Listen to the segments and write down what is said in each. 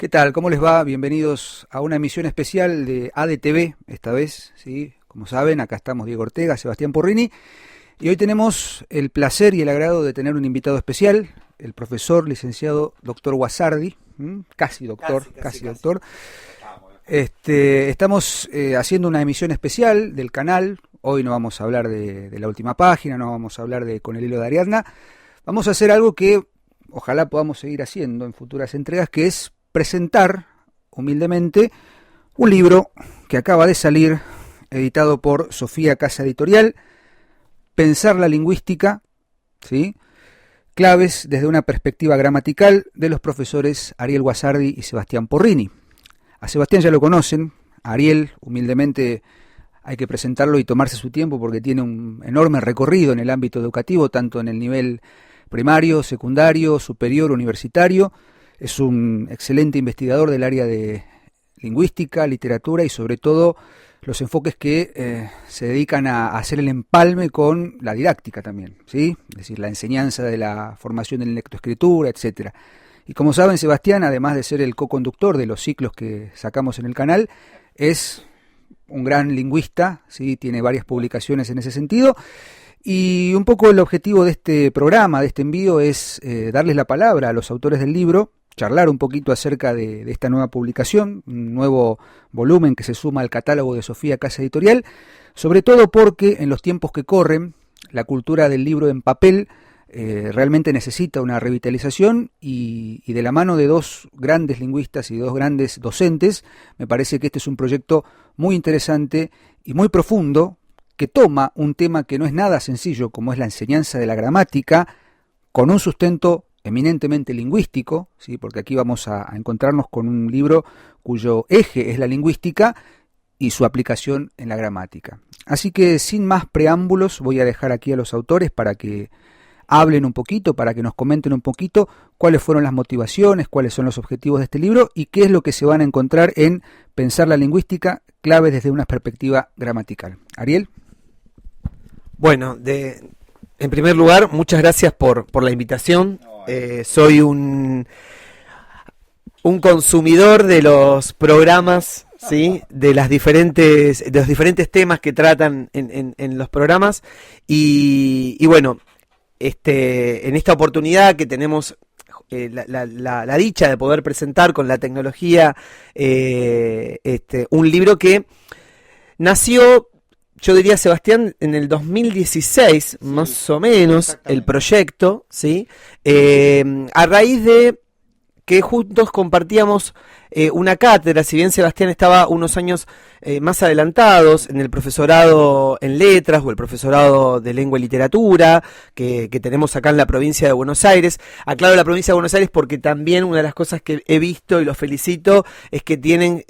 ¿Qué tal? ¿Cómo les va? Bienvenidos a una emisión especial de ADTV, esta vez, ¿sí? Como saben, acá estamos Diego Ortega, Sebastián Porrini, y hoy tenemos el placer y el agrado de tener un invitado especial, el profesor licenciado doctor Guasardi, casi doctor. Estamos haciendo una emisión especial del canal. Hoy no vamos a hablar de la última página, no vamos a hablar de Con el hilo de Ariadna. Vamos a hacer algo que ojalá podamos seguir haciendo en futuras entregas, que es presentar humildemente un libro que acaba de salir, editado por Sofía Casa Editorial, Pensar la lingüística, ¿sí? Claves desde una perspectiva gramatical, de los profesores Ariel Guasardi y Sebastián Porrini. A Sebastián ya lo conocen, a Ariel humildemente hay que presentarlo y tomarse su tiempo porque tiene un enorme recorrido en el ámbito educativo, tanto en el nivel primario, secundario, superior, universitario. Es un excelente investigador del área de lingüística, literatura y sobre todo los enfoques que se dedican a hacer el empalme con la didáctica también, ¿sí? Es decir, la enseñanza de la formación en lectoescritura, etcétera. Y como saben, Sebastián, además de ser el co-conductor de los ciclos que sacamos en el canal, es un gran lingüista, ¿sí? Tiene varias publicaciones en ese sentido. Y un poco el objetivo de este programa, de este envío, es darles la palabra a los autores del libro, charlar un poquito acerca de esta nueva publicación, un nuevo volumen que se suma al catálogo de Sofía Casa Editorial, sobre todo porque en los tiempos que corren, la cultura del libro en papel realmente necesita una revitalización y de la mano de dos grandes lingüistas y dos grandes docentes, me parece que este es un proyecto muy interesante y muy profundo, que toma un tema que no es nada sencillo, como es la enseñanza de la gramática, con un sustento eminentemente lingüístico, ¿sí? Porque aquí vamos a encontrarnos con un libro cuyo eje es la lingüística y su aplicación en la gramática. Así que sin más preámbulos voy a dejar aquí a los autores para que hablen un poquito, para que nos comenten un poquito cuáles fueron las motivaciones, cuáles son los objetivos de este libro y qué es lo que se van a encontrar en Pensar la lingüística, claves desde una perspectiva gramatical. Ariel. Bueno, en primer lugar, muchas gracias por la invitación. Soy un consumidor de los programas, ¿sí? de los diferentes temas que tratan en los programas. Y bueno, en esta oportunidad que tenemos la dicha de poder presentar con la tecnología un libro que nació, yo diría, Sebastián, en el 2016, sí, más o menos, el proyecto, ¿sí? A raíz de que juntos compartíamos una cátedra, si bien Sebastián estaba unos años más adelantados en el profesorado en letras o el profesorado de lengua y literatura que tenemos acá en la provincia de Buenos Aires. Aclaro la provincia de Buenos Aires porque también una de las cosas que he visto y los felicito es que tienen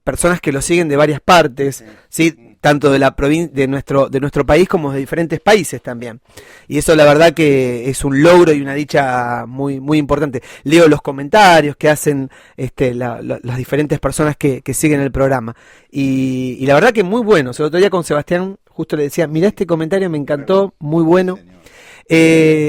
personas que lo siguen de varias partes, ¿sí? Tanto de la de nuestro país como de diferentes países también. Y eso la verdad que es un logro y una dicha muy, muy importante. Leo los comentarios que hacen las diferentes personas que siguen el programa. Y la verdad que muy bueno. El otro día con Sebastián justo le decía, mirá este comentario, me encantó, muy bueno.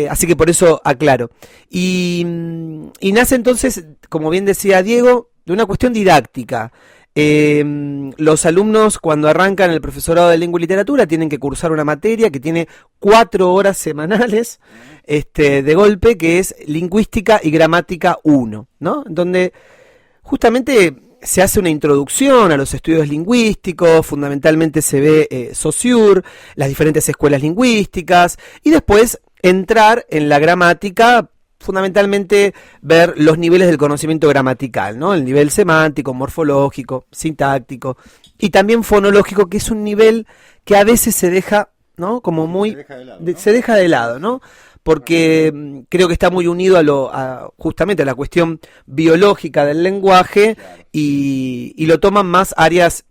Así que por eso aclaro. Y nace entonces, como bien decía Diego, de una cuestión didáctica. Los alumnos cuando arrancan el profesorado de lengua y literatura tienen que cursar una materia que tiene 4 horas semanales de golpe, que es lingüística y gramática 1, ¿no? Donde justamente se hace una introducción a los estudios lingüísticos, fundamentalmente se ve Saussure, las diferentes escuelas lingüísticas, y después entrar en la gramática, fundamentalmente ver los niveles del conocimiento gramatical, ¿no? El nivel semántico, morfológico, sintáctico y también fonológico, que es un nivel que a veces se deja, ¿no? Como muy se deja de lado, ¿no? Porque creo que está muy unido justamente a la cuestión biológica del lenguaje y lo toman más áreas,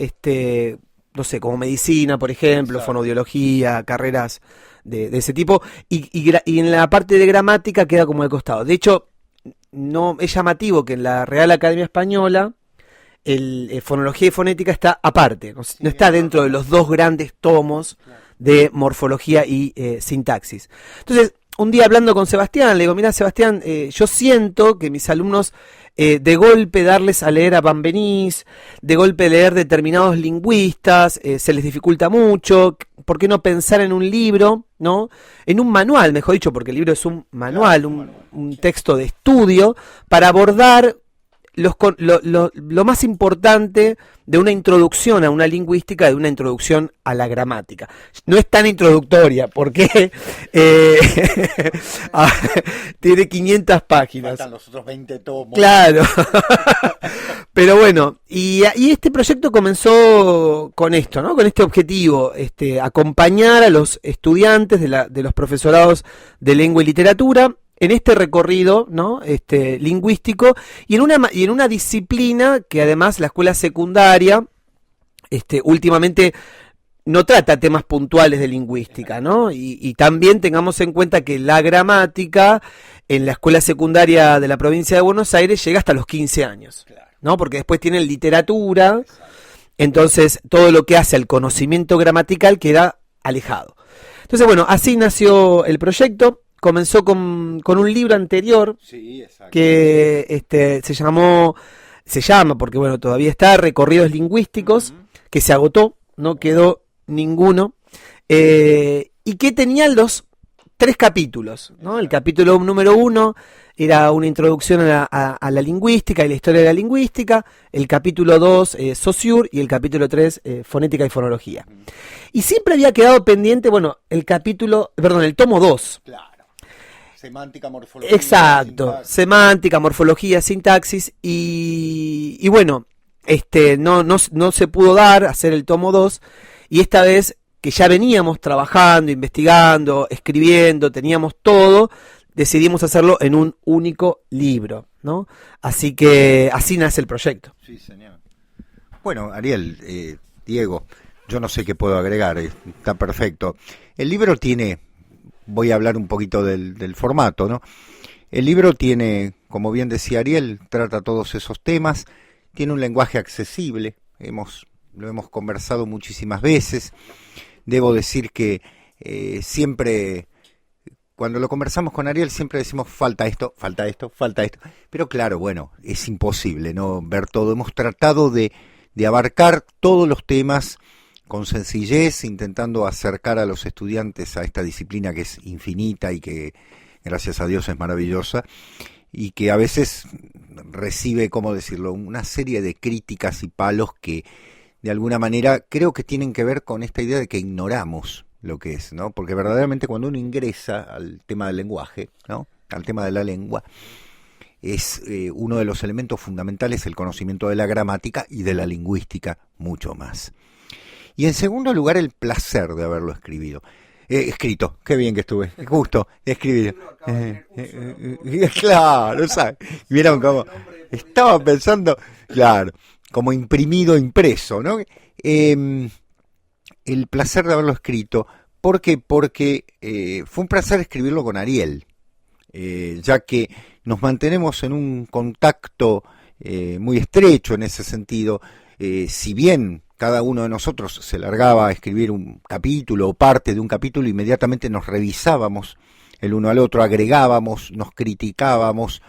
no sé, como medicina, por ejemplo, fonoaudiología, carreras de ese tipo, y en la parte de gramática queda como de costado. De hecho, no es llamativo que en la Real Academia Española fonología y fonética está aparte, no está dentro de los dos grandes tomos de morfología y sintaxis. Entonces, un día hablando con Sebastián, le digo, mira Sebastián, yo siento que mis alumnos de golpe darles a leer a Benveniste, de golpe leer determinados lingüistas, se les dificulta mucho. ¿Por qué no pensar en un libro, ¿no? En un manual, mejor dicho, porque el libro es un manual, un texto de estudio, para abordar lo más importante de una introducción a una lingüística, de una introducción a la gramática. No es tan introductoria, porque tiene 500 páginas. Faltan los otros 20 tomos. Claro. Pero bueno, y este proyecto comenzó con esto, ¿no? Con este objetivo, acompañar a los estudiantes de los profesorados de lengua y literatura en este recorrido, ¿no? Lingüístico, y en una disciplina que además la escuela secundaria últimamente no trata temas puntuales de lingüística, ¿no? Y también tengamos en cuenta que la gramática en la escuela secundaria de la provincia de Buenos Aires llega hasta los 15 años, ¿no? Porque después tienen literatura, entonces todo lo que hace al conocimiento gramatical queda alejado. Entonces, bueno, así nació el proyecto. Comenzó con un libro anterior, sí, que se llama, porque bueno, todavía está, Recorridos Lingüísticos, que se agotó, no quedó ninguno, y que tenía los 3 capítulos, ¿no? El capítulo número 1 era una introducción a la lingüística y la historia de la lingüística, el capítulo 2, Saussure, y el capítulo 3, fonética y fonología. Y siempre había quedado pendiente, bueno, el tomo 2. Claro. Semántica, morfología. Exacto, sintaxis. Semántica, morfología, sintaxis, y bueno, no se pudo hacer el tomo 2, y esta vez que ya veníamos trabajando, investigando, escribiendo, teníamos todo, decidimos hacerlo en un único libro, ¿no? Así que así nace el proyecto. Sí, señor. Bueno, Ariel, Diego, yo no sé qué puedo agregar, está perfecto. El libro tiene... Voy a hablar un poquito del formato, ¿no? El libro tiene, como bien decía Ariel, trata todos esos temas, tiene un lenguaje accesible, lo hemos conversado muchísimas veces. Debo decir que siempre, cuando lo conversamos con Ariel, siempre decimos falta esto, falta esto, falta esto. Pero claro, bueno, es imposible, ¿no? Ver todo. Hemos tratado de abarcar todos los temas con sencillez, intentando acercar a los estudiantes a esta disciplina que es infinita y que, gracias a Dios, es maravillosa, y que a veces recibe, ¿cómo decirlo?, una serie de críticas y palos que, de alguna manera, creo que tienen que ver con esta idea de que ignoramos lo que es, ¿no? Porque verdaderamente cuando uno ingresa al tema del lenguaje, ¿no?, al tema de la lengua, es uno de los elementos fundamentales el conocimiento de la gramática y de la lingüística mucho más. Y en segundo lugar, el placer de haberlo escrito. Qué bien que estuve, justo, escribido. Claro, ¿sabes? Vieron cómo estaba pensando, claro, como impreso, ¿no? El placer de haberlo escrito. ¿Por qué? Porque fue un placer escribirlo con Ariel, ya que nos mantenemos en un contacto muy estrecho en ese sentido. Si bien cada uno de nosotros se largaba a escribir un capítulo o parte de un capítulo, inmediatamente nos revisábamos el uno al otro, agregábamos, nos criticábamos,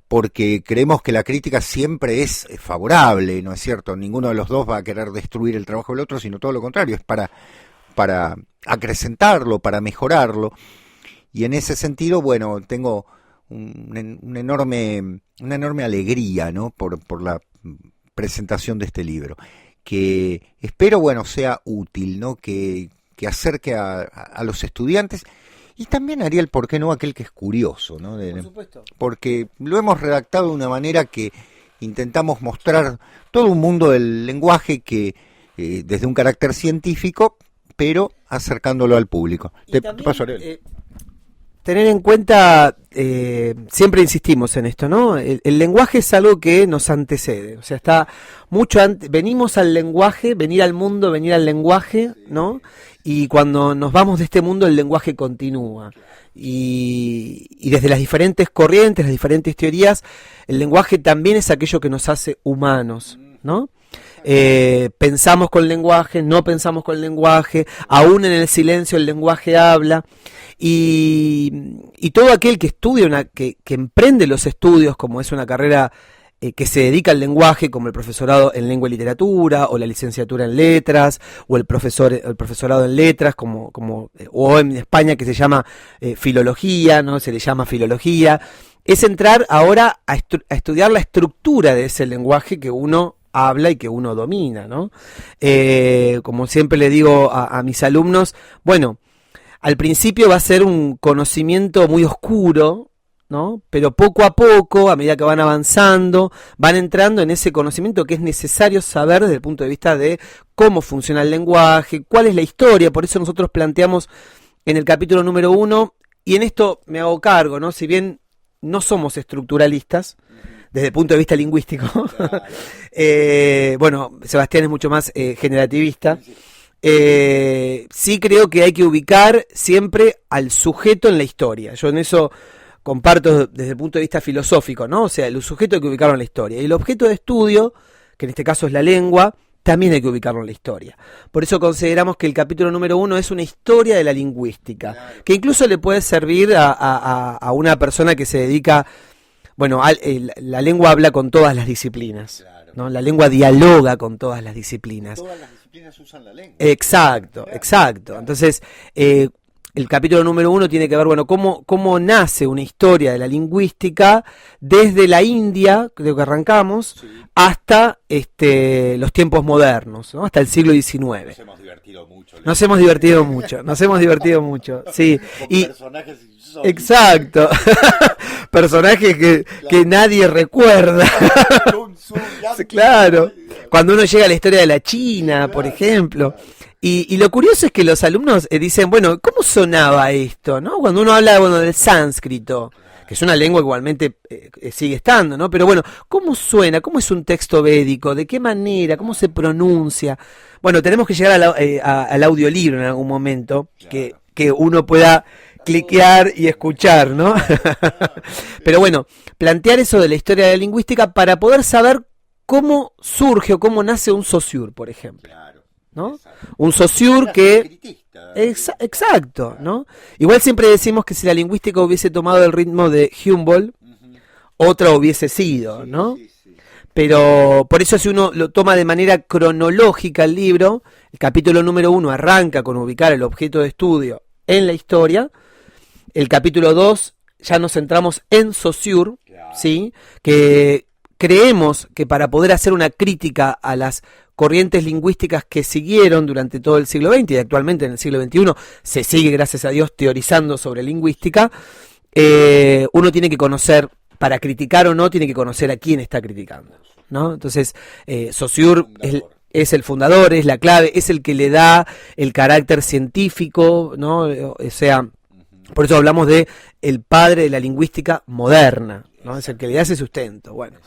porque creemos que la crítica siempre es favorable, ¿no es cierto? Ninguno de los dos va a querer destruir el trabajo del otro, sino todo lo contrario, es para acrecentarlo, para mejorarlo. Y en ese sentido, bueno, tengo una enorme alegría, ¿no?, por la presentación de este libro, que espero, bueno, sea útil, ¿no?, que acerque a los estudiantes y también, Ariel, ¿por qué no?, aquel que es curioso, ¿no? Por supuesto. Porque lo hemos redactado de una manera que intentamos mostrar todo un mundo del lenguaje que desde un carácter científico, pero acercándolo al público. Te paso, Ariel. Tener en cuenta, siempre insistimos en esto, ¿no? El lenguaje es algo que nos antecede, o sea, está mucho antes, venimos al lenguaje, venir al mundo, venir al lenguaje, ¿no? Y cuando nos vamos de este mundo, el lenguaje continúa. Y desde las diferentes corrientes, las diferentes teorías, el lenguaje también es aquello que nos hace humanos, ¿no? Pensamos con lenguaje, no pensamos con lenguaje, aún en el silencio el lenguaje habla. Y todo aquel que estudia, que emprende los estudios, como es una carrera que se dedica al lenguaje, como el profesorado en lengua y literatura, o la licenciatura en letras, o el profesorado en letras, o en España que se llama filología, ¿no? Se le llama filología. Es entrar ahora a estudiar la estructura de ese lenguaje que uno habla y que uno domina, ¿no? Como siempre le digo a mis alumnos, bueno, al principio va a ser un conocimiento muy oscuro, ¿no? Pero poco a poco, a medida que van avanzando, van entrando en ese conocimiento que es necesario saber desde el punto de vista de cómo funciona el lenguaje, cuál es la historia. Por eso nosotros planteamos en el capítulo número 1, y en esto me hago cargo, ¿no? Si bien no somos estructuralistas desde el punto de vista lingüístico, bueno, Sebastián es mucho más generativista. Sí creo que hay que ubicar siempre al sujeto en la historia. Yo en eso comparto desde el punto de vista filosófico, ¿no? O sea, el sujeto hay que ubicarlo en la historia. Y el objeto de estudio, que en este caso es la lengua, también hay que ubicarlo en la historia. Por eso consideramos que el capítulo número 1 es una historia de la lingüística, claro, que incluso le puede servir a una persona que se dedica, bueno, la lengua habla con todas las disciplinas, claro, ¿no? La lengua dialoga con todas las disciplinas. Todas las disciplinas usan la lengua. Exacto, claro, exacto. Claro. Entonces, el capítulo número 1 tiene que ver, bueno, cómo nace una historia de la lingüística desde la India, creo que arrancamos, sí, hasta los tiempos modernos, ¿no? Hasta el siglo XIX. Nos hemos divertido mucho. Nos hemos divertido mucho, sí. Con personajes insólitos. Exacto. Personajes que nadie recuerda. Claro. Cuando uno llega a la historia de la China, por ejemplo. Y lo curioso es que los alumnos dicen, bueno, ¿cómo sonaba esto, no? Cuando uno habla, bueno, del sánscrito, que es una lengua que igualmente sigue estando, ¿no? Pero bueno, ¿cómo suena? ¿Cómo es un texto védico? ¿De qué manera? ¿Cómo se pronuncia? Bueno, tenemos que llegar al audiolibro en algún momento, claro, que uno pueda cliquear y escuchar, ¿no? Pero bueno, plantear eso de la historia de la lingüística para poder saber cómo surge o cómo nace un Saussure, por ejemplo. ¿No? Un Saussure que... Exacto, ¿no? Igual siempre decimos que si la lingüística hubiese tomado el ritmo de Humboldt, otra hubiese sido, ¿no? Pero por eso si uno lo toma de manera cronológica el libro, el capítulo número 1 arranca con ubicar el objeto de estudio en la historia, el capítulo 2 ya nos centramos en Saussure, ¿sí? Que creemos que para poder hacer una crítica a las corrientes lingüísticas que siguieron durante todo el siglo XX y actualmente en el siglo XXI se sigue, gracias a Dios, teorizando sobre lingüística, uno tiene que conocer, para criticar o no, tiene que conocer a quién está criticando, ¿no? Entonces, Saussure es el fundador, es la clave, es el que le da el carácter científico, ¿no? O sea, por eso hablamos de el padre de la lingüística moderna, ¿no? Es el que le da ese sustento. Bueno,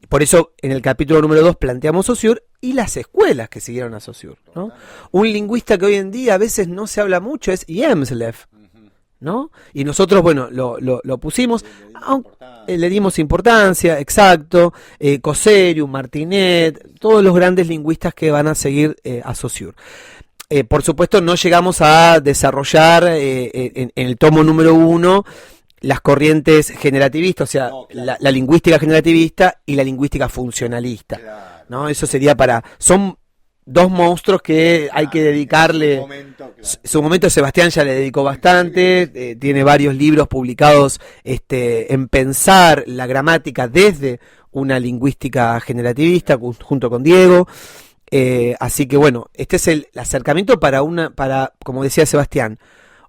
por eso en el capítulo número 2 planteamos Saussure y las escuelas que siguieron a Saussure, ¿no? Un lingüista que hoy en día a veces no se habla mucho es Hjelmslev, ¿no? Y nosotros, bueno, lo pusimos, le dimos importancia, exacto, Cosserius, Martinet, todos los grandes lingüistas que van a seguir a Saussure. Por supuesto, no llegamos a desarrollar en el tomo número 1 las corrientes generativistas, o sea, no, claro, la lingüística generativista y la lingüística funcionalista, claro, ¿no? Eso sería son dos monstruos que hay que dedicarle. Su momento Sebastián ya le dedicó bastante, tiene varios libros publicados en pensar la gramática desde una lingüística generativista junto con Diego. Así que bueno, este es el acercamiento para como decía Sebastián,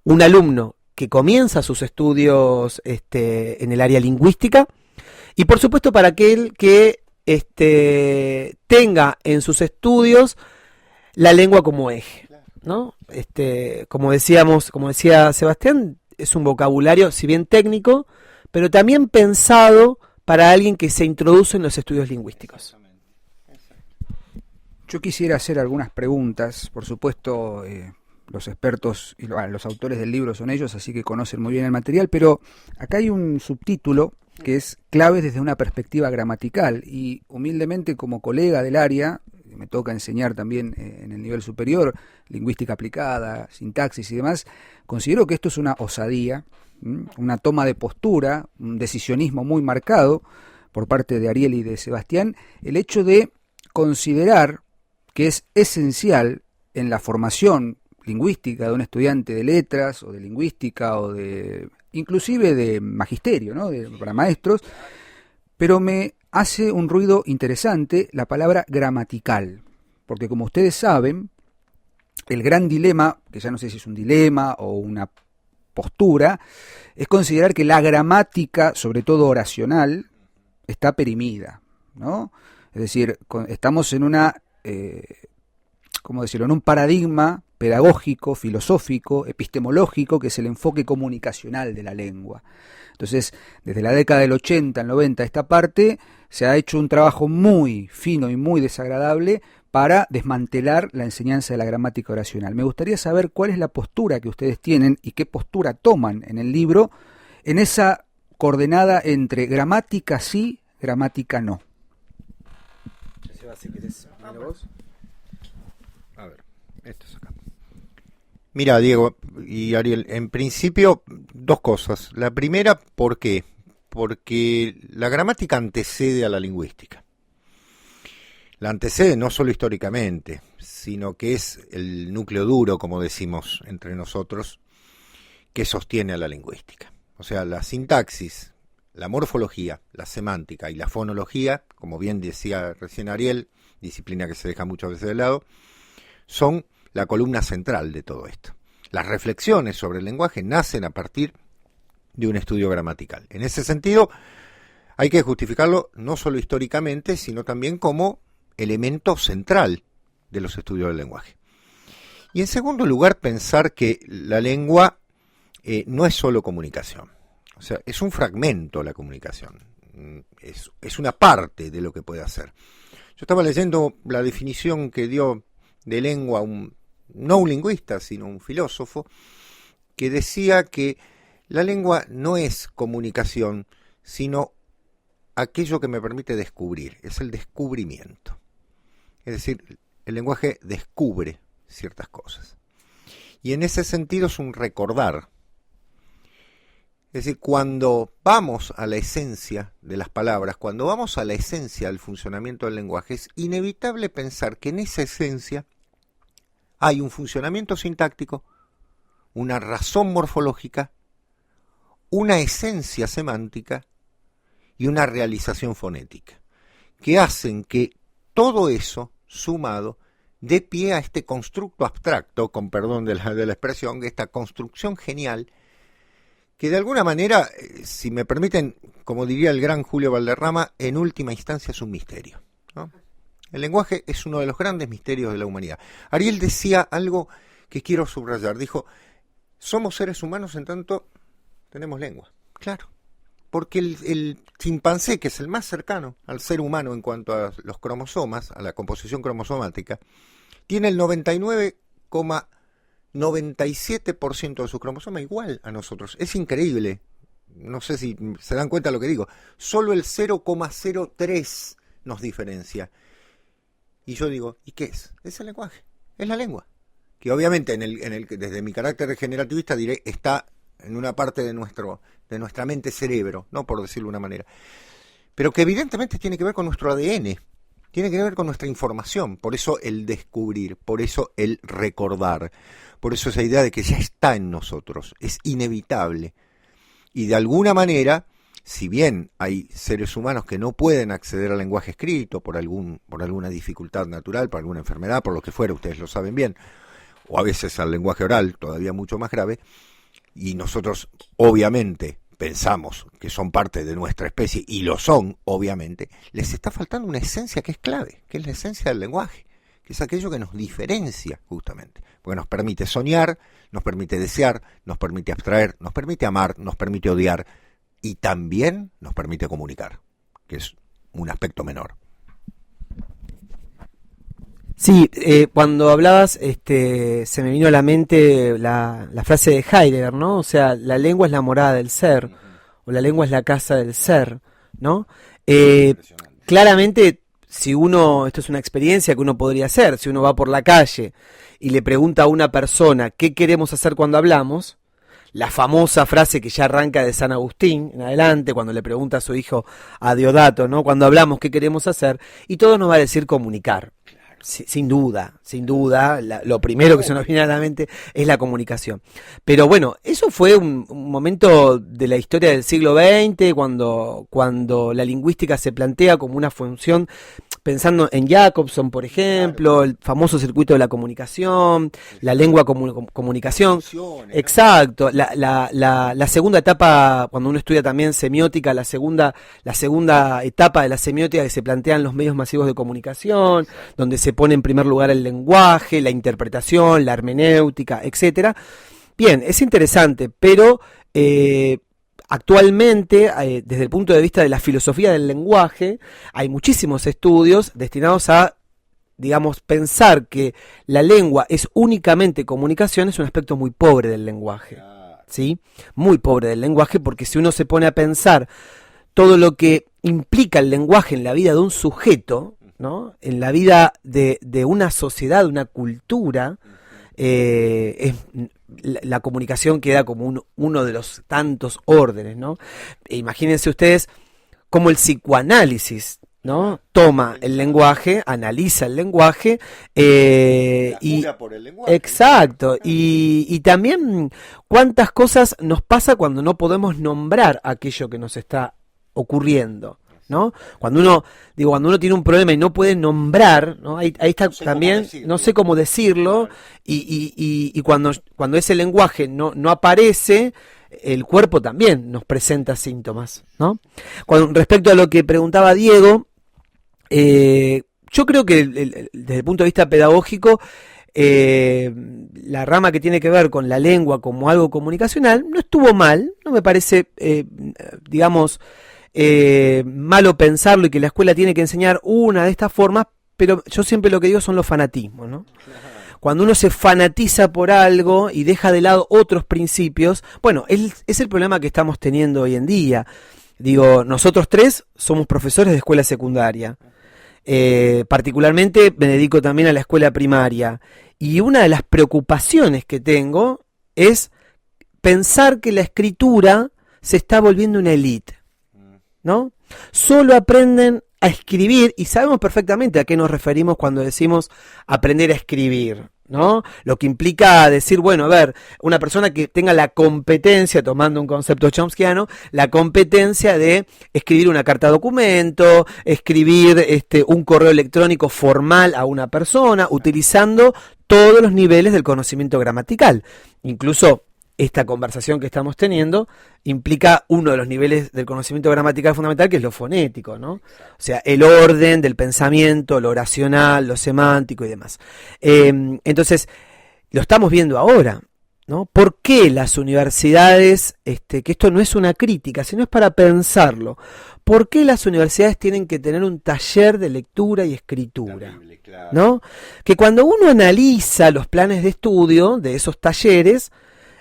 un alumno que comienza sus estudios en el área lingüística, y por supuesto para aquel que tenga en sus estudios la lengua como eje, ¿no? Como decía Sebastián, es un vocabulario, si bien técnico, pero también pensado para alguien que se introduce en los estudios lingüísticos. Yo quisiera hacer algunas preguntas, por supuesto. Los expertos y los autores del libro son ellos, así que conocen muy bien el material, pero acá hay un subtítulo que es Claves desde una perspectiva gramatical, y humildemente como colega del área, me toca enseñar también en el nivel superior, lingüística aplicada, sintaxis y demás, considero que esto es una osadía, una toma de postura, un decisionismo muy marcado, por parte de Ariel y de Sebastián, el hecho de considerar que es esencial en la formación lingüística de un estudiante de letras o de lingüística o de inclusive de magisterio, ¿no? Para maestros, pero me hace un ruido interesante la palabra gramatical, porque como ustedes saben, el gran dilema, que ya no sé si es un dilema o una postura, es considerar que la gramática, sobre todo oracional, está perimida, ¿no? Es decir, estamos en una, ¿cómo decirlo?, en un paradigma pedagógico, filosófico, epistemológico, que es el enfoque comunicacional de la lengua. Entonces, desde la década del 80 al 90, esta parte, se ha hecho un trabajo muy fino y muy desagradable para desmantelar la enseñanza de la gramática oracional. Me gustaría saber cuál es la postura que ustedes tienen y qué postura toman en el libro en esa coordenada entre gramática sí, gramática no. A ver, esto es acá. Mira, Diego y Ariel, en principio, dos cosas. La primera, ¿por qué? Porque la gramática antecede a la lingüística. La antecede no solo históricamente, sino que es el núcleo duro, como decimos entre nosotros, que sostiene a la lingüística. O sea, la sintaxis, la morfología, la semántica y la fonología, como bien decía recién Ariel, disciplina que se deja muchas veces de lado, son la columna central de todo esto. Las reflexiones sobre el lenguaje nacen a partir de un estudio gramatical. En ese sentido, hay que justificarlo no solo históricamente, sino también como elemento central de los estudios del lenguaje. Y en segundo lugar, pensar que la lengua no es solo comunicación. O sea, es un fragmento la comunicación. Es una parte de lo que puede hacer. Yo estaba leyendo la definición que dio de lengua no un lingüista, sino un filósofo, que decía que la lengua no es comunicación, sino aquello que me permite descubrir, es el descubrimiento. Es decir, el lenguaje descubre ciertas cosas. Y en ese sentido es un recordar. Es decir, cuando vamos a la esencia de las palabras, cuando vamos a la esencia del funcionamiento del lenguaje, es inevitable pensar que en esa esencia hay un funcionamiento sintáctico, una razón morfológica, una esencia semántica y una realización fonética, que hacen que todo eso, sumado, dé pie a este constructo abstracto, con perdón de la expresión, esta construcción genial, que de alguna manera, si me permiten, como diría el gran Julio Valderrama, en última instancia es un misterio, ¿no? El lenguaje es uno de los grandes misterios de la humanidad. Ariel decía algo que quiero subrayar, dijo, somos seres humanos en tanto tenemos lengua. Claro, porque el chimpancé, que es el más cercano al ser humano en cuanto a los cromosomas, a la composición cromosomática, tiene el 99,97% de su cromosoma igual a nosotros. Es increíble. No sé si se dan cuenta de lo que digo. Solo el 0,03 nos diferencia. Y yo digo, ¿y qué es? Es el lenguaje, es la lengua. Que obviamente desde mi carácter regenerativista diré, está en una parte de nuestra mente cerebro, no por decirlo de una manera. Pero que evidentemente tiene que ver con nuestro ADN, tiene que ver con nuestra información, por eso el descubrir, por eso el recordar, por eso esa idea de que ya está en nosotros, es inevitable. Y de alguna manera, si bien hay seres humanos que no pueden acceder al lenguaje escrito por alguna dificultad natural, por alguna enfermedad, por lo que fuera, ustedes lo saben bien, o a veces al lenguaje oral, todavía mucho más grave, y nosotros obviamente pensamos que son parte de nuestra especie, y lo son, obviamente, les está faltando una esencia que es clave, que es la esencia del lenguaje, que es aquello que nos diferencia justamente, porque nos permite soñar, nos permite desear, nos permite abstraer, nos permite amar, nos permite odiar, y también nos permite comunicar, que es un aspecto menor. Sí, cuando hablabas, se me vino a la mente la frase de Heidegger, ¿no? O sea, la lengua es la morada del ser, o la lengua es la casa del ser, ¿no? Claramente, esto es una experiencia que uno podría hacer, si uno va por la calle y le pregunta a una persona qué queremos hacer cuando hablamos, la famosa frase que ya arranca de San Agustín en adelante, cuando le pregunta a su hijo a Diodato, ¿no? Cuando hablamos, ¿qué queremos hacer? Y todo nos va a decir comunicar. Sin duda, lo primero que se nos viene a la mente es la comunicación. Pero bueno, eso fue un momento de la historia del siglo XX, cuando la lingüística se plantea como una función, pensando en Jacobson, por ejemplo, el famoso circuito de la comunicación, la lengua comunicación. Exacto, la segunda etapa, cuando uno estudia también semiótica, la segunda etapa de la semiótica que se plantean los medios masivos de comunicación, donde se pone en primer lugar el lenguaje, la interpretación, la hermenéutica, etcétera. Bien, es interesante, pero actualmente, desde el punto de vista de la filosofía del lenguaje, hay muchísimos estudios destinados a, digamos, pensar que la lengua es únicamente comunicación. Es un aspecto muy pobre del lenguaje, ¿sí? Muy pobre del lenguaje, porque si uno se pone a pensar todo lo que implica el lenguaje en la vida de un sujeto, ¿no? En la vida de una sociedad, de una cultura, la comunicación queda como uno de los tantos órdenes, ¿no? Imagínense ustedes cómo el psicoanálisis, ¿no? Toma el lenguaje, analiza el lenguaje, y por el lenguaje. Exacto, y también cuántas cosas nos pasa cuando no podemos nombrar aquello que nos está ocurriendo, ¿no? Cuando uno tiene un problema y no puede nombrar, ¿no? Ahí está también, no sé cómo decirlo, y cuando ese lenguaje no aparece, el cuerpo también nos presenta síntomas, ¿no? Respecto a lo que preguntaba Diego, yo creo que desde el punto de vista pedagógico, la rama que tiene que ver con la lengua como algo comunicacional no estuvo mal, no me parece, digamos, malo pensarlo y que la escuela tiene que enseñar una de estas formas, pero yo siempre lo que digo son los fanatismos, ¿no? Cuando uno se fanatiza por algo y deja de lado otros principios, bueno, es el problema que estamos teniendo hoy en día. Digo, nosotros tres somos profesores de escuela secundaria, particularmente me dedico también a la escuela primaria, y una de las preocupaciones que tengo es pensar que la escritura se está volviendo una élite, ¿no? Solo aprenden a escribir, y sabemos perfectamente a qué nos referimos cuando decimos aprender a escribir, ¿no? Lo que implica decir, bueno, a ver, una persona que tenga la competencia, tomando un concepto chomskiano, la competencia de escribir una carta documento, escribir un correo electrónico formal a una persona, utilizando todos los niveles del conocimiento gramatical. Incluso esta conversación que estamos teniendo implica uno de los niveles del conocimiento gramatical fundamental, que es lo fonético, ¿no? O sea, el orden del pensamiento, lo oracional, lo semántico y demás. Entonces, lo estamos viendo ahora, ¿no? ¿Por qué las universidades, que esto no es una crítica, sino es para pensarlo, por qué las universidades tienen que tener un taller de lectura y escritura? Terrible, claro. ¿No? Que cuando uno analiza los planes de estudio de esos talleres,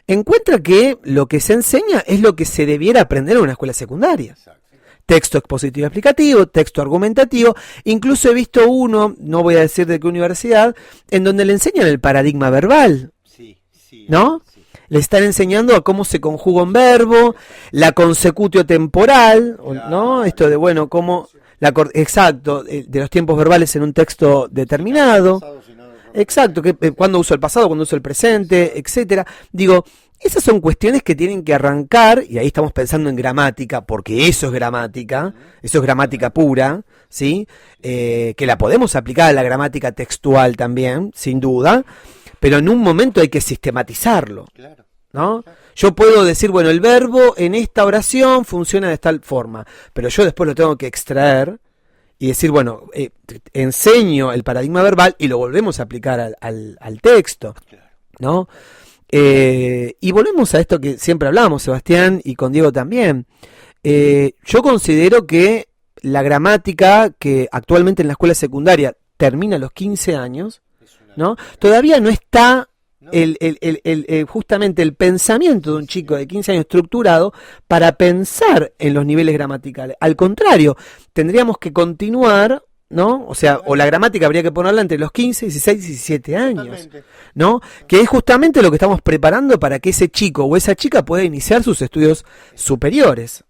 encuentra que lo que se enseña es lo que se debiera aprender en una escuela secundaria. Exacto. Texto expositivo explicativo, texto argumentativo, incluso he visto uno, no voy a decir de qué universidad, en donde le enseñan el paradigma verbal, ¿no? Sí. Le están enseñando a cómo se conjuga un verbo, la consecutio temporal, ¿no? Esto de, bueno, cómo, exacto, de los tiempos verbales en un texto determinado. Exacto, cuando uso el pasado, cuando uso el presente, etcétera. Digo, esas son cuestiones que tienen que arrancar, y ahí estamos pensando en gramática, porque eso es gramática pura, ¿sí? Que la podemos aplicar a la gramática textual también, sin duda, pero en un momento hay que sistematizarlo, ¿no? Yo puedo decir, bueno, el verbo en esta oración funciona de tal forma, pero yo después lo tengo que extraer y decir, bueno, enseño el paradigma verbal y lo volvemos a aplicar al texto, ¿no? Y volvemos a esto que siempre hablamos, Sebastián, y con Diego también. Yo considero que la gramática, que actualmente en la escuela secundaria termina a los 15 años, ¿no? Todavía no está justamente el pensamiento de un chico de 15 años estructurado para pensar en los niveles gramaticales. Al contrario, tendríamos que continuar ¿no? O sea, o la gramática habría que ponerla entre los 15, 16, 17 años, Totalmente. ¿no? Que es justamente lo que estamos preparando para que ese chico o esa chica pueda iniciar sus estudios superiores,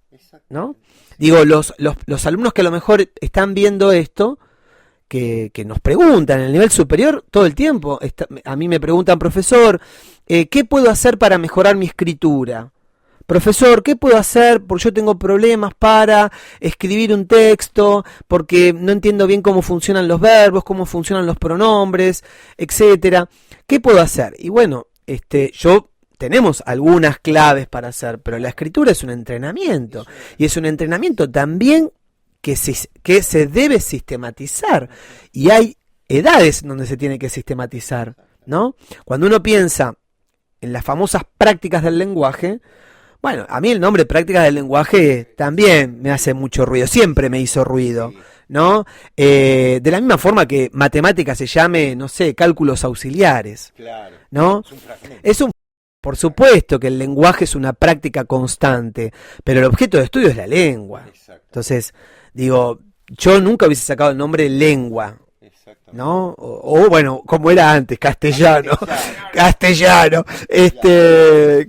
¿no? Digo, los alumnos que a lo mejor están viendo esto, que nos preguntan en el nivel superior todo el tiempo, a mí me preguntan, profesor, ¿qué puedo hacer para mejorar mi escritura? Profesor, ¿qué puedo hacer? Porque yo tengo problemas para escribir un texto, porque no entiendo bien cómo funcionan los verbos, cómo funcionan los pronombres, etcétera. ¿Qué puedo hacer? Y bueno, tenemos algunas claves para hacer, pero la escritura es un entrenamiento. Y es un entrenamiento también que se debe sistematizar. Y hay edades donde se tiene que sistematizar, ¿no? Cuando uno piensa en las famosas prácticas del lenguaje, bueno, a mí el nombre prácticas del lenguaje también me hace mucho ruido, siempre me hizo ruido, ¿no? De la misma forma que matemática se llame, no sé, cálculos auxiliares, ¿no? Por supuesto que el lenguaje es una práctica constante, pero el objeto de estudio es la lengua. Entonces, digo, yo nunca hubiese sacado el nombre lengua, ¿no? O bueno, como era antes, castellano,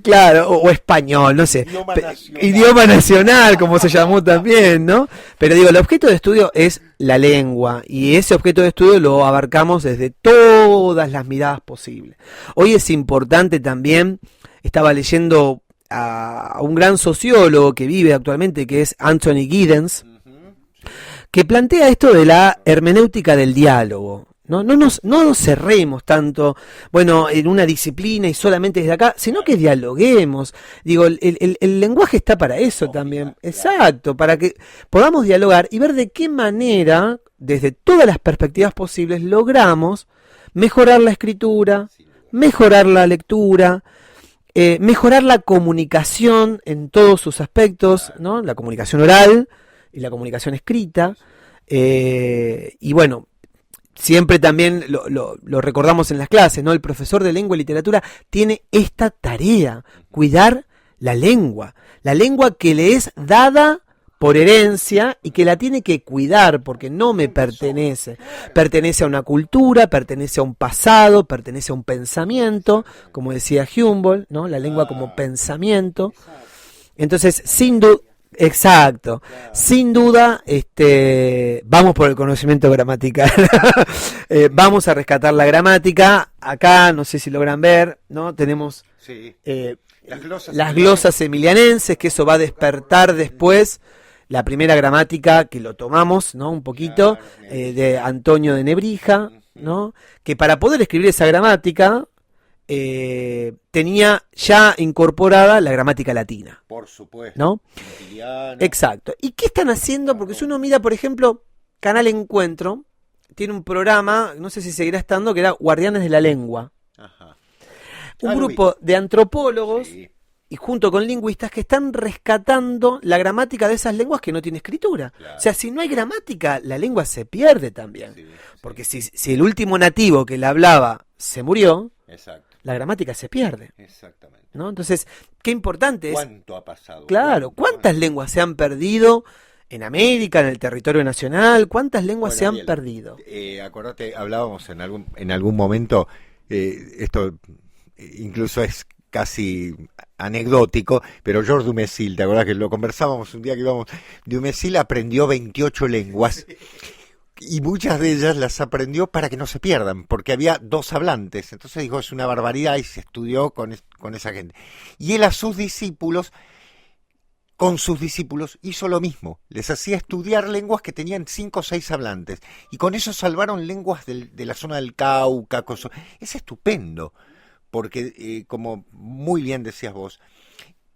claro, o español, no sé, idioma nacional, como se llamó también, ¿no? Pero digo, el objeto de estudio es la lengua, y ese objeto de estudio lo abarcamos desde todas las miradas posibles. Hoy es importante también, estaba leyendo a un gran sociólogo que vive actualmente, que es Anthony Giddens, que plantea esto de la hermenéutica del diálogo. No nos cerremos tanto, bueno, en una disciplina y solamente desde acá, sino que dialoguemos. Digo, el lenguaje está para eso también. Exacto, para que podamos dialogar y ver de qué manera, desde todas las perspectivas posibles, logramos mejorar la escritura, mejorar la lectura, mejorar la comunicación en todos sus aspectos, ¿no? La comunicación oral y la comunicación escrita, y bueno, siempre también lo recordamos en las clases, ¿no? El profesor de lengua y literatura tiene esta tarea, cuidar la lengua que le es dada por herencia y que la tiene que cuidar porque no me pertenece. Pertenece a una cultura, pertenece a un pasado, pertenece a un pensamiento, como decía Humboldt, ¿no? La lengua como pensamiento. Entonces, sin duda, exacto, sin duda, vamos por el conocimiento gramatical. Vamos a rescatar la gramática. Acá, no sé si logran ver, ¿no? Tenemos las glosas emilianenses, que eso va a despertar después la primera gramática que lo tomamos, ¿no? Un poquito, de Antonio de Nebrija, ¿no? Que para poder escribir esa gramática tenía ya incorporada la gramática latina. Por supuesto. ¿No? Exacto. ¿Y qué están haciendo? Porque si uno mira, por ejemplo, Canal Encuentro, tiene un programa, no sé si seguirá estando, que era Guardianes de la Lengua. Ajá. Un grupo de antropólogos, sí, y junto con lingüistas que están rescatando la gramática de esas lenguas que no tiene escritura. Claro. O sea, si no hay gramática, la lengua se pierde también. Sí, porque si el último nativo que la hablaba se murió, exacto, la gramática se pierde. Exactamente. ¿No? Entonces, qué importante es. ¿Cuánto ha pasado? Claro, ¿cuántas lenguas se han perdido en América, en el territorio nacional? ¿Cuántas lenguas se han perdido? Acordate, hablábamos en algún momento, esto incluso es casi anecdótico, pero Georges Dumézil, ¿te acordás que lo conversábamos un día que íbamos? Dumézil aprendió 28 lenguas y muchas de ellas las aprendió para que no se pierdan, porque había 2 hablantes. Entonces dijo, es una barbaridad, y se estudió con esa gente. Y él con sus discípulos hizo lo mismo, les hacía estudiar lenguas que tenían 5 o 6 hablantes, y con eso salvaron lenguas de la zona del Cauca. Es estupendo, porque como muy bien decías vos,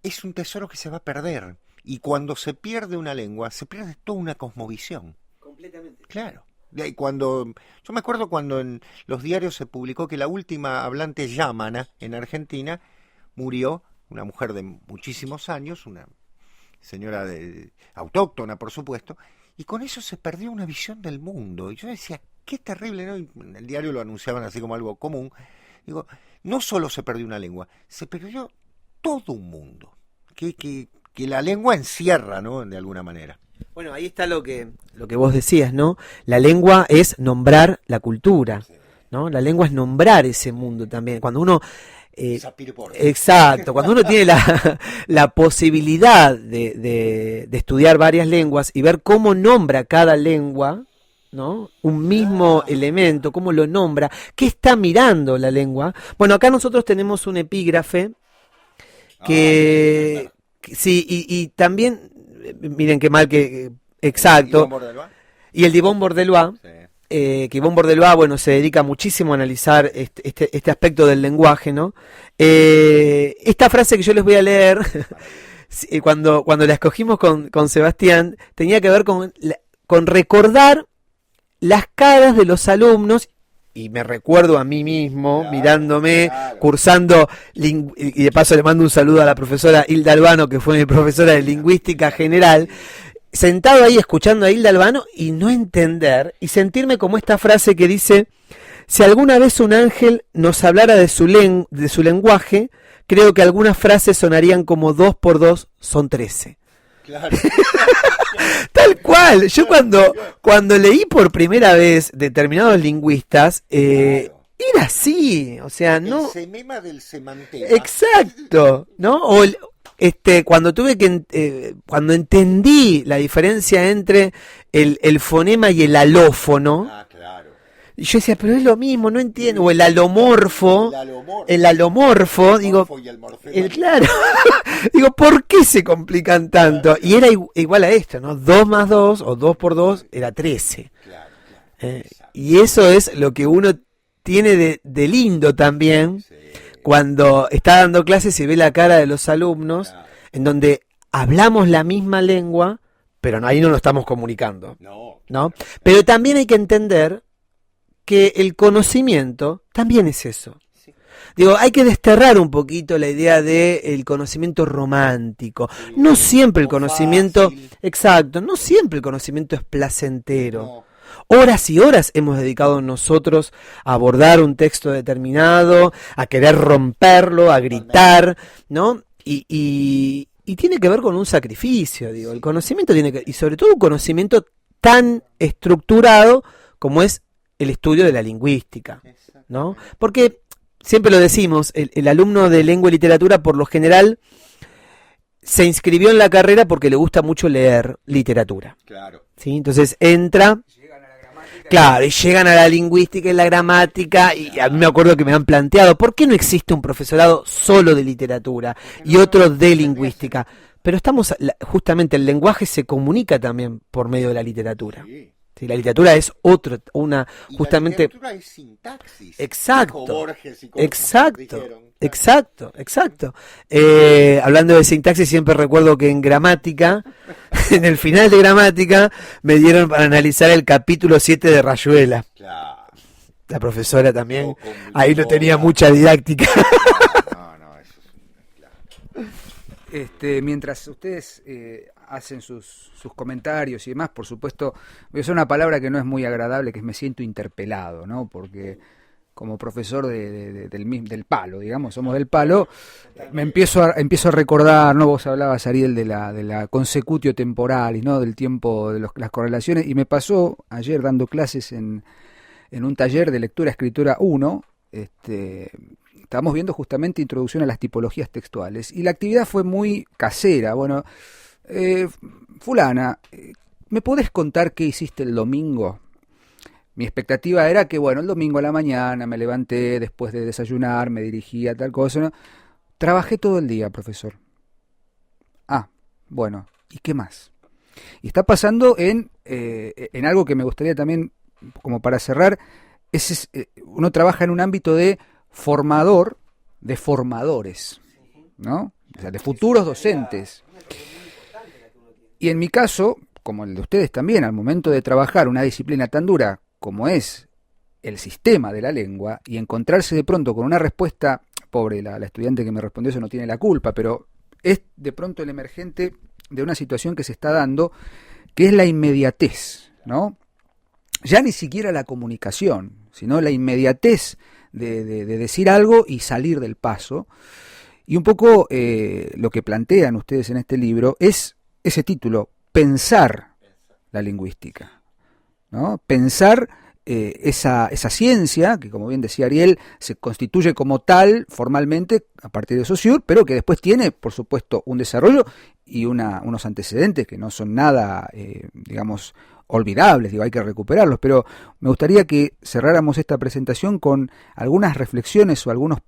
es un tesoro que se va a perder, y cuando se pierde una lengua, se pierde toda una cosmovisión. Completamente. Claro. Yo me acuerdo cuando en los diarios se publicó que la última hablante yámana en Argentina murió, una mujer de muchísimos años, una señora autóctona, por supuesto, y con eso se perdió una visión del mundo. Y yo decía, qué terrible, ¿no? Y en el diario lo anunciaban así como algo común. Digo, no solo se perdió una lengua, se perdió todo un mundo que la lengua encierra, ¿no? De alguna manera. Bueno, ahí está lo que vos decías, ¿no? La lengua es nombrar la cultura, ¿no? La lengua es nombrar ese mundo también. Cuando uno... exacto, cuando uno tiene la posibilidad de estudiar varias lenguas y ver cómo nombra cada lengua, ¿no? Un mismo elemento, cómo lo nombra, qué está mirando la lengua. Bueno, acá nosotros tenemos un epígrafe que sí, y también, miren qué mal que... exacto. Y el Yvon Bordelois, que Yvon Bordelois, bueno, se dedica muchísimo a analizar este aspecto del lenguaje, ¿no? Esta frase que yo les voy a leer, cuando la escogimos con Sebastián, tenía que ver con recordar las caras de los alumnos, y me recuerdo a mí mismo, mirándome, cursando, y de paso le mando un saludo a la profesora Hilda Albano, que fue mi profesora de lingüística general, sentado ahí escuchando a Hilda Albano y no entender, y sentirme como esta frase que dice: si alguna vez un ángel nos hablara de su lenguaje, creo que algunas frases sonarían como 2 por 2 son 13. Claro. Tal cual. Yo cuando leí por primera vez determinados lingüistas, era así, o sea, no. El semema del semantema. Exacto, ¿no? O cuando cuando entendí la diferencia entre el fonema y el alófono. Y yo decía, pero es lo mismo, no entiendo. O el alomorfo. Digo, claro. Digo, ¿por qué se complican tanto? Y era igual a esto, ¿no? 2 más 2 o 2 por 2 era 13. Y eso es lo que uno tiene de lindo también cuando está dando clases y ve la cara de los alumnos, en donde hablamos la misma lengua, pero ahí no nos estamos comunicando, ¿no? Pero también hay que entender que el conocimiento también es eso. Digo, hay que desterrar un poquito la idea del conocimiento romántico. No siempre el conocimiento, exacto, no siempre el conocimiento es placentero. Horas y horas hemos dedicado nosotros a abordar un texto determinado, a querer romperlo, a gritar, ¿no? Y tiene que ver con un sacrificio, digo. El conocimiento y sobre todo un conocimiento tan estructurado como es el estudio de la lingüística, ¿no? Porque siempre lo decimos, el alumno de lengua y literatura por lo general se inscribió en la carrera porque le gusta mucho leer literatura. Claro. ¿Sí? Entonces entra, claro, y llegan a la lingüística y la gramática, y a mí me acuerdo que me han planteado, ¿por qué no existe un profesorado solo de literatura y otro de lingüística? Pero justamente el lenguaje se comunica también por medio de la literatura. Sí, la literatura es justamente. La literatura es sintaxis. Exacto. Borges y exacto. Hablando de sintaxis, siempre recuerdo que en gramática, en el final de gramática, me dieron para analizar el capítulo 7 de Rayuela. Claro. La profesora también, ahí no tenía mucha didáctica. No, eso es claro. Mientras ustedes hacen sus comentarios y demás, por supuesto, voy a usar una palabra que no es muy agradable, que es me siento interpelado, ¿no? Porque como profesor del palo, digamos, somos del palo, me empiezo a recordar, ¿no? Vos hablabas, Ariel, de la consecutio temporalis, ¿no? Del tiempo, de las correlaciones, y me pasó ayer dando clases en un taller de lectura-escritura 1, estábamos viendo justamente introducción a las tipologías textuales, y la actividad fue muy casera. Bueno, fulana, ¿me podés contar qué hiciste el domingo? Mi expectativa era que, bueno, el domingo a la mañana me levanté después de desayunar, me dirigí a tal cosa, ¿no? Trabajé todo el día, profesor. Ah, bueno, ¿y qué más? Y está pasando en algo que me gustaría también, como para cerrar, uno trabaja en un ámbito de formador de formadores, ¿no? O sea, de futuros docentes. Y en mi caso, como el de ustedes también, al momento de trabajar una disciplina tan dura como es el sistema de la lengua, y encontrarse de pronto con una respuesta, pobre la estudiante que me respondió, eso no tiene la culpa, pero es de pronto el emergente de una situación que se está dando, que es la inmediatez, ¿no? Ya ni siquiera la comunicación, sino la inmediatez de decir algo y salir del paso. Y un poco lo que plantean ustedes en este libro es ese título, pensar la lingüística, ¿no? Pensar esa ciencia, que como bien decía Ariel, se constituye como tal formalmente a partir de Saussure, pero que después tiene, por supuesto, un desarrollo y unos antecedentes que no son nada, digamos, olvidables, digo, hay que recuperarlos, pero me gustaría que cerráramos esta presentación con algunas reflexiones o algunas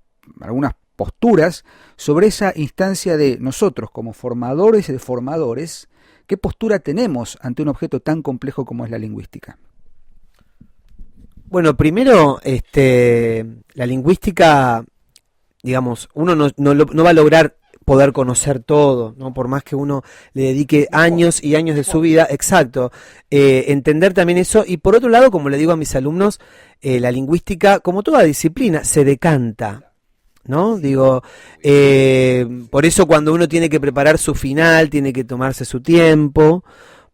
posturas sobre esa instancia de nosotros como formadores y de formadores, qué postura tenemos ante un objeto tan complejo como es la lingüística. Bueno, primero, la lingüística, digamos, uno no va a lograr poder conocer todo, ¿no? Por más que uno le dedique años y años de su vida, exacto, entender también eso, y por otro lado, como le digo a mis alumnos, la lingüística, como toda disciplina, se decanta, ¿no? Digo, por eso cuando uno tiene que preparar su final, tiene que tomarse su tiempo,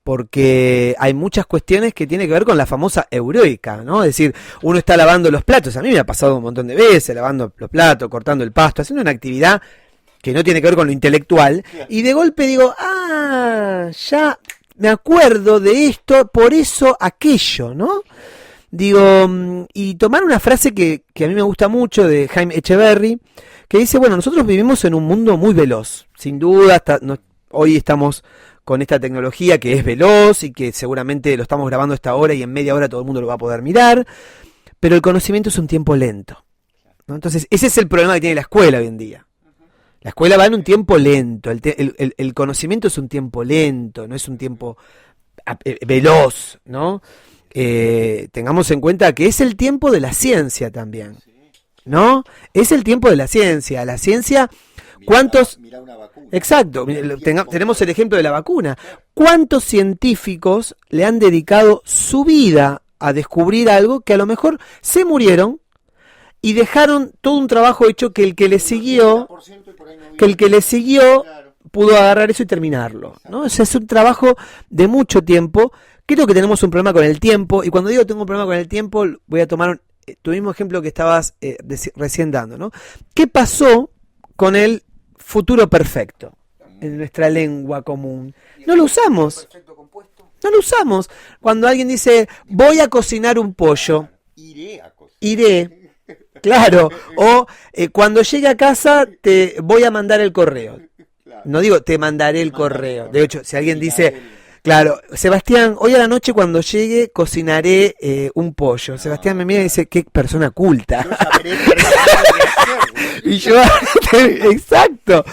porque hay muchas cuestiones que tienen que ver con la famosa heureka, ¿no? Es decir, uno está lavando los platos, a mí me ha pasado un montón de veces, lavando los platos, cortando el pasto, haciendo una actividad que no tiene que ver con lo intelectual, y de golpe digo, ya me acuerdo de esto, por eso aquello, ¿no? Digo, y tomar una frase que a mí me gusta mucho de Jaime Echeverry, que dice, bueno, nosotros vivimos en un mundo muy veloz, sin duda, hoy estamos con esta tecnología que es veloz y que seguramente lo estamos grabando a esta hora y en media hora todo el mundo lo va a poder mirar, pero el conocimiento es un tiempo lento, ¿no? Entonces, ese es el problema que tiene la escuela hoy en día. La escuela va en un tiempo lento, el conocimiento es un tiempo lento, no es un tiempo veloz, ¿no? Tengamos en cuenta que es el tiempo de la ciencia también, ¿no? Es el tiempo de la ciencia. La ciencia, ¿cuántos? Exacto, tenemos el ejemplo de la vacuna. ¿Cuántos científicos le han dedicado su vida a descubrir algo que a lo mejor se murieron y dejaron todo un trabajo hecho que el que le siguió pudo agarrar eso y terminarlo, ¿no? O sea, es un trabajo de mucho tiempo. Creo que tenemos un problema con el tiempo, y cuando digo tengo un problema con el tiempo, voy a tomar tu mismo ejemplo que estabas recién dando, ¿no? ¿Qué pasó con el futuro perfecto en nuestra lengua común? No lo usamos. No lo usamos. Cuando alguien dice, voy a cocinar un pollo, iré. Claro, o cuando llegue a casa te voy a mandar el correo. No digo te mandaré el correo. De hecho, si alguien dice, claro, Sebastián, hoy a la noche cuando llegue cocinaré un pollo. Sebastián me mira y dice, qué persona culta. Y yo, exacto,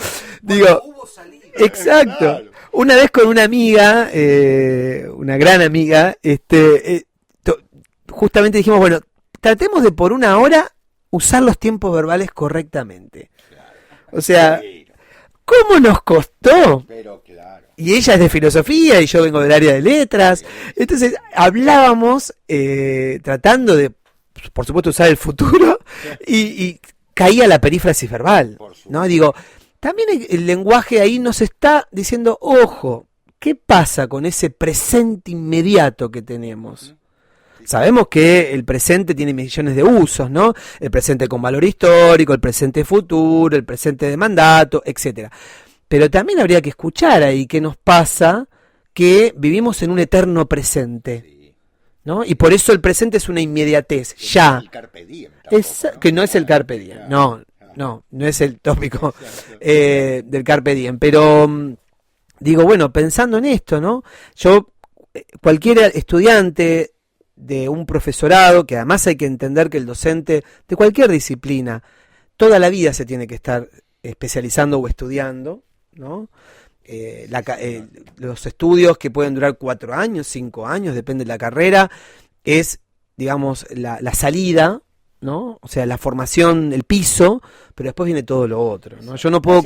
digo, exacto. Una vez con una amiga, una gran amiga, justamente dijimos, bueno, tratemos de por una hora usar los tiempos verbales correctamente. O sea, ¿cómo nos costó? Y ella es de filosofía y yo vengo del área de letras. Entonces hablábamos tratando de, por supuesto, usar el futuro y caía la perífrasis verbal, ¿no? Digo, también el lenguaje ahí nos está diciendo, ojo, ¿qué pasa con ese presente inmediato que tenemos? Sabemos que el presente tiene millones de usos, ¿no? El presente con valor histórico, el presente futuro, el presente de mandato, etcétera. Pero también habría que escuchar ahí qué nos pasa, que vivimos en un eterno presente, ¿no? Y por eso el presente es una inmediatez, ya. Que no es el carpe diem, no es el tópico del carpe diem. Pero digo, bueno, pensando en esto, ¿no? Yo, cualquier estudiante de un profesorado, que además hay que entender que el docente de cualquier disciplina, toda la vida se tiene que estar especializando o estudiando, ¿no? Los estudios que pueden durar 4 años, 5 años, depende de la carrera, es, digamos, la salida, ¿no? O sea, la formación, el piso, pero después viene todo lo otro, ¿no? Yo no puedo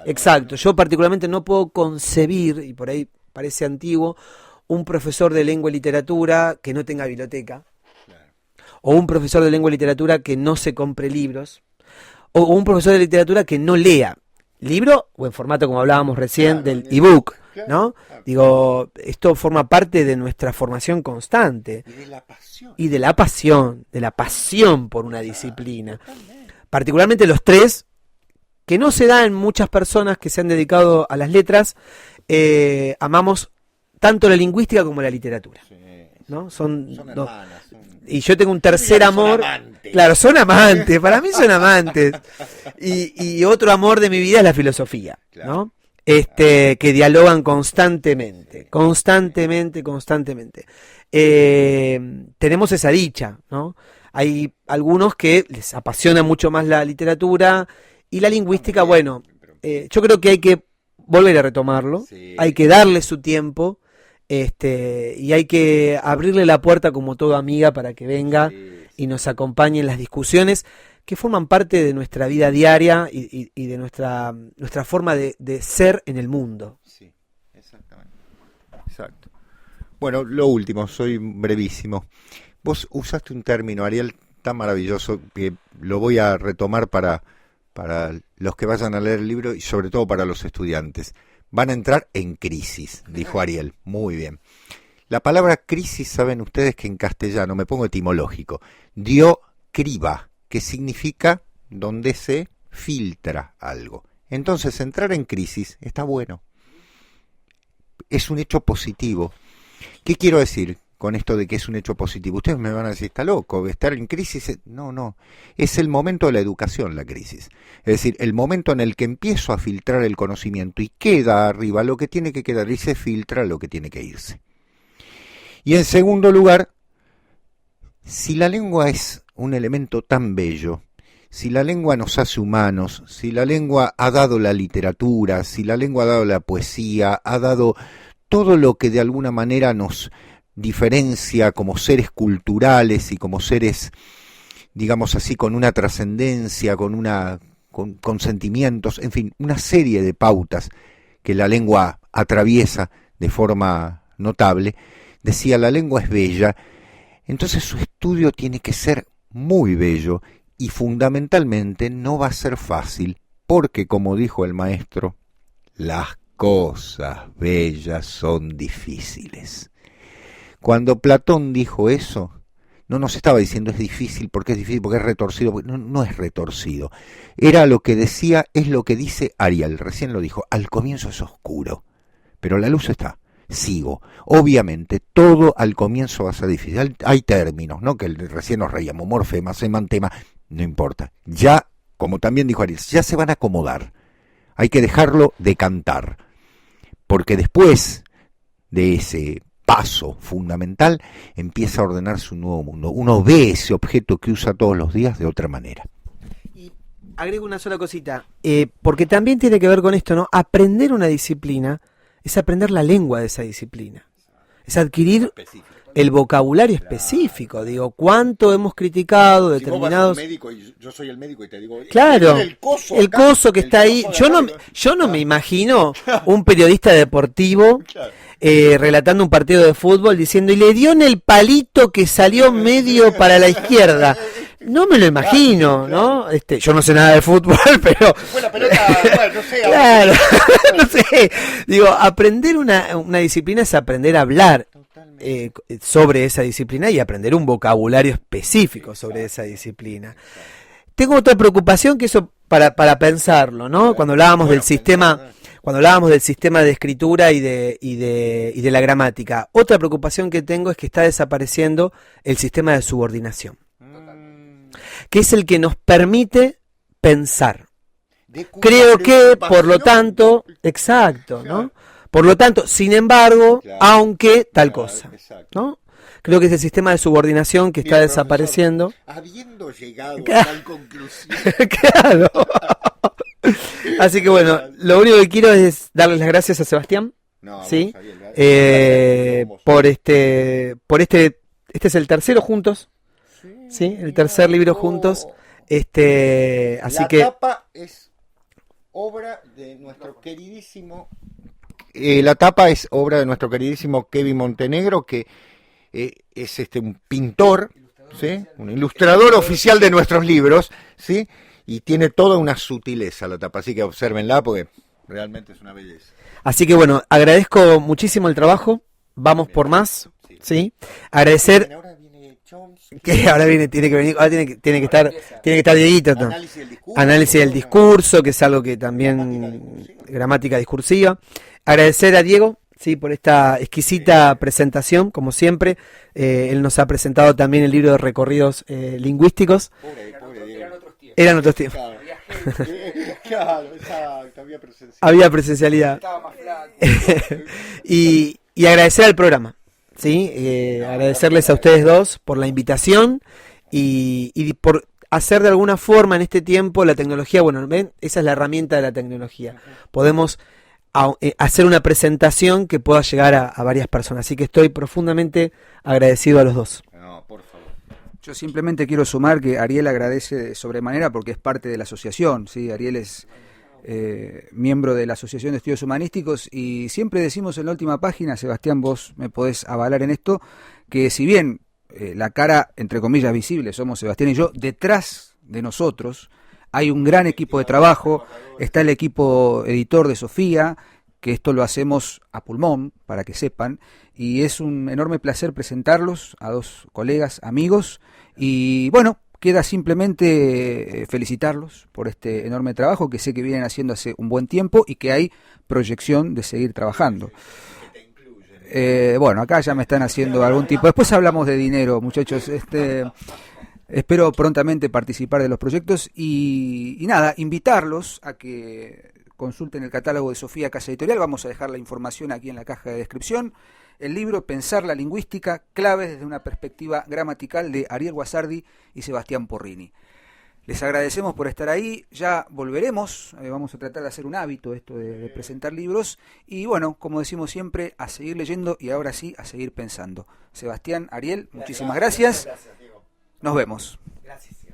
Exacto, yo particularmente no puedo concebir, y por ahí parece antiguo, un profesor de lengua y literatura que no tenga biblioteca, o un profesor de lengua y literatura que no se compre libros, o un profesor de literatura que no lea libro o en formato, como hablábamos recién, del ebook, ¿no? Digo, esto forma parte de nuestra formación constante y de la pasión por una disciplina. Particularmente los tres, que no se da en muchas personas que se han dedicado a las letras, amamos tanto la lingüística como la literatura. Sí, ¿No? Son hermanas. Y yo tengo un tercer amor. Claro, son amantes, para mí son amantes. Y otro amor de mi vida es la filosofía, Claro. ¿no? Que dialogan constantemente. Tenemos esa dicha, ¿no? Hay algunos que les apasiona mucho más la literatura y la lingüística, bueno, yo creo que hay que volver a retomarlo, Sí. hay que darle su tiempo, y hay que abrirle la puerta como toda amiga para que venga y nos acompañe en las discusiones que forman parte de nuestra vida diaria y de nuestra forma de ser en el mundo. Sí, exactamente. Exacto. Bueno, lo último, soy brevísimo. Vos usaste un término, Ariel, tan maravilloso que lo voy a retomar para los que vayan a leer el libro y sobre todo para los estudiantes. Van a entrar en crisis, dijo Ariel. Muy bien. La palabra crisis, saben ustedes que en castellano, me pongo etimológico, dio criba, que significa donde se filtra algo. Entonces, entrar en crisis está bueno. Es un hecho positivo. ¿Qué quiero decir con esto de que es un hecho positivo? Ustedes me van a decir, está loco, estar en crisis. No. Es el momento de la educación, la crisis. Es decir, el momento en el que empiezo a filtrar el conocimiento y queda arriba lo que tiene que quedar y se filtra lo que tiene que irse. Y en segundo lugar, si la lengua es un elemento tan bello, si la lengua nos hace humanos, si la lengua ha dado la literatura, si la lengua ha dado la poesía, ha dado todo lo que de alguna manera nos diferencia como seres culturales y como seres, digamos así, con una trascendencia, con sentimientos, en fin, una serie de pautas que la lengua atraviesa de forma notable. Decía, la lengua es bella, entonces su estudio tiene que ser muy bello y fundamentalmente no va a ser fácil porque, como dijo el maestro, las cosas bellas son difíciles. Cuando Platón dijo eso, no nos estaba diciendo es difícil porque es retorcido, no es retorcido. Era lo que decía, es lo que dice Ariel, recién lo dijo, al comienzo es oscuro, pero la luz está. Sigo. Obviamente, todo al comienzo va a ser difícil. Hay términos, ¿no? Que recién nos reíamos, morfema, semantema, no importa. Ya, como también dijo Ariel, ya se van a acomodar. Hay que dejarlo decantar. Porque después de ese paso fundamental, empieza a ordenarse un nuevo mundo. Uno ve ese objeto que usa todos los días de otra manera. Y agrego una sola cosita, porque también tiene que ver con esto, ¿no? Aprender una disciplina es aprender la lengua de esa disciplina, es adquirir el vocabulario específico. Digo, ¿cuánto hemos criticado determinados? Si vos vas a un médico y yo soy el médico y te digo, claro, el coso que está ahí. Yo no me imagino un periodista deportivo relatando un partido de fútbol diciendo, y le dio en el palito que salió medio para la izquierda. No me lo imagino, ¿no? Yo no sé nada de fútbol, pero... Fue la pelota, bueno, no sé. Claro, no sé. Digo, aprender una disciplina es aprender a hablar sobre esa disciplina y aprender un vocabulario específico sobre esa disciplina. Tengo otra preocupación que eso para pensarlo, ¿no? Cuando hablábamos del sistema de escritura y de la gramática. Otra preocupación que tengo es que está desapareciendo el sistema de subordinación, que es el que nos permite pensar. Creo que, por lo tanto, exacto, ¿no? Por lo tanto, sin embargo, aunque tal cosa, ¿no? Creo que es el sistema de subordinación que está desapareciendo. Habiendo llegado a tal conclusión. Claro. Así que bueno, lo único que quiero es darles las gracias a Sebastián, ¿sí? Por este es el tercero juntos. Sí, el tercer libro juntos. Así que la tapa es obra de nuestro queridísimo la tapa es obra de nuestro queridísimo Kevin Montenegro, que es un pintor, ¿sí? Un ilustrador oficial de nuestros libros, ¿sí? Y tiene toda una sutileza la tapa, así que obsérvenla porque realmente es una belleza. Así que bueno, agradezco muchísimo el trabajo, vamos por más, ¿sí? Agradecer que ahora tiene que estar Dieguito, ¿no? Análisis del discurso, que es algo que también gramática discursiva. Agradecer a Diego, sí, por esta exquisita presentación, como siempre. Él nos ha presentado también el libro de recorridos lingüísticos. Eran otros tiempos. Claro, exacto, había presencialidad. Había presencialidad. y agradecer al programa, ¿sí? Agradecerles a ustedes dos por la invitación y por hacer de alguna forma en este tiempo la tecnología. Bueno, ven, esa es la herramienta de la tecnología. Podemos hacer una presentación que pueda llegar a varias personas. Así que estoy profundamente agradecido a los dos. No, por favor. Yo simplemente quiero sumar que Ariel agradece de sobremanera porque es parte de la asociación, ¿sí? Ariel es miembro de la Asociación de Estudios Humanísticos y siempre decimos en la última página, Sebastián, vos me podés avalar en esto, que si bien la cara, entre comillas, visible somos Sebastián y yo, detrás de nosotros hay un gran equipo de trabajo, está el equipo editor de Sofía, que esto lo hacemos a pulmón, para que sepan, y es un enorme placer presentarlos a dos colegas, amigos, y bueno, queda simplemente felicitarlos por este enorme trabajo que sé que vienen haciendo hace un buen tiempo y que hay proyección de seguir trabajando. Bueno, acá ya me están haciendo algún tipo. Después hablamos de dinero, muchachos. Espero prontamente participar de los proyectos y nada, invitarlos a que consulten el catálogo de Sofía Casa Editorial. Vamos a dejar la información aquí en la caja de descripción. El libro Pensar la lingüística, claves desde una perspectiva gramatical, de Ariel Guasardi y Sebastián Porrini. Les agradecemos por estar ahí, ya volveremos, vamos a tratar de hacer un hábito esto de presentar libros y bueno, como decimos siempre, a seguir leyendo y ahora sí a seguir pensando. Sebastián, Ariel, muchísimas gracias. Nos vemos. Gracias.